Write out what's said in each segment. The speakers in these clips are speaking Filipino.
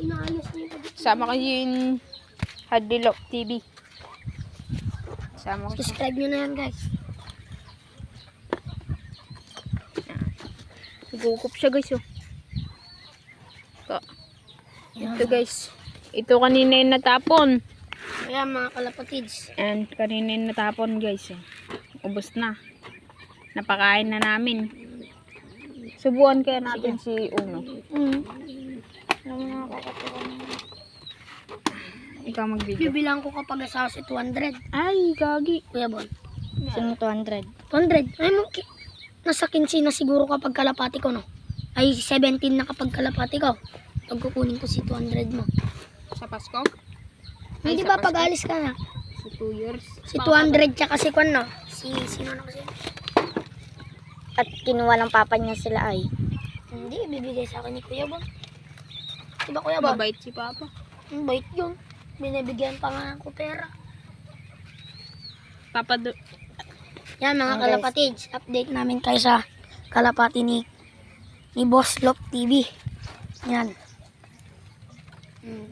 Inaayos niya pa. Sama kayo yung Hadilok TV. Sama ko siya. Subscribe nyo na yan, guys. Nagkukup siya guys. Oh. Ito guys. Ito kanina yung natapon. Ayan mga kalapatids. And kanina yung natapon guys. Ubos na. Napakain na namin. Subuan kaya natin si Uno. Ikaw mag-video. Bibilang ko kapag asawa si 200. Ay, gagi. Kuya Bon. Sino 200? 200. Ay mo, nasa 15 na siguro kapag kalapati ko, no? Ay, 17 na kapag kalapati ko. Pag kukunin ko si 200 mo. Sa Pasko? Hindi ba pag alis ka na? Sa 2 years. Si 200 tsaka si Kwan, no? Sino na kasi? At kinuha ng papa niya sila ay. Hindi, bibigay sa akin ni Kuya Bon. Diba Kuya Bon? Mabait si Papa. Ang bait yun. Binibigyan pa nga ako pera. Papa Yan mga Guys. kalapatids, update namin kayo sa kalapati ni Boss Lop TV. Yan.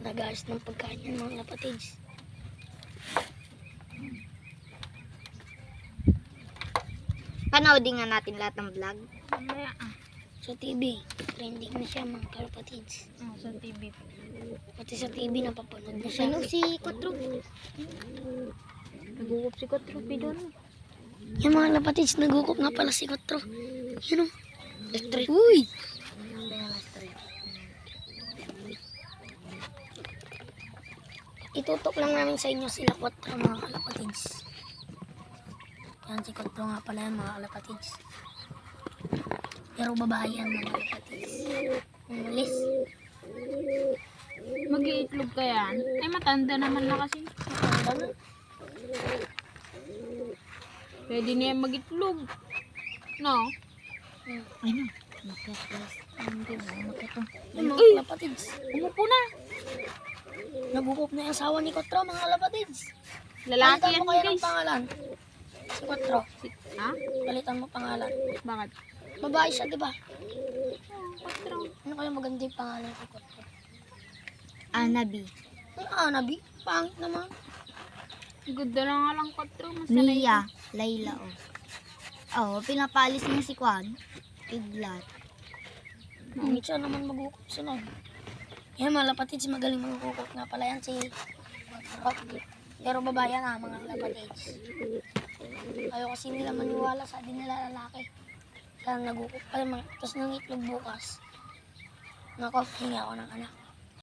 Nag-aayos ng pagkain yan mga kalapatids. Panoodin nga natin lahat ng vlog. Mamaya. Sa TV, trending na siya mga kalapatids. Sa TV. Pati sa TV napapanood na siya. Sino si Kotro? Nagukup si Kotropi doon. Yan mga kalapatids, nagukop nga pala si Kotro. Yan o. Uy! Itutok lang namin sa inyo sila Kotro mga kalapatids. Yan si Kotro nga pala yan mga kalapatids. Pero babae yan mga kalapatids. Umalis. Mag-iitlog ka yan. Ay, matanda naman na kasi. Ano? Pwede na yan mag-itlog. No? Ay na. Magkaklas. Hindi mo. Magkato. Yan mga Uy! kalapatids. Umupo na. Nagukop na yung asawa ni Kotro mga kalapatids. Lalaki Palitan yan mo kaya ng guys. pangalan. Si Kotro. Ha? Palitan mo pangalan. Bakit? Babae siya, di ba? Kotro. Ano kaya maganda yung pangalan ko Kotro? Anabi. Ang Anabi? Pangit naman. Ganda na nga lang Kotro. Masanay Mia. Layla oh. Oh, pinapalis niya si Kwan. Kidlat. Pangit siya naman magukop sunod. Yan mga lapatids, magaling magukop nga pala yan si Kotro. Pero babae nga mga lapatids. Ayaw kasi nila maniwala, sabi nila lalaki. Kaya nagukop pa yung mga, tapos nang itlog bukas. Nako, hingi ako ng anak.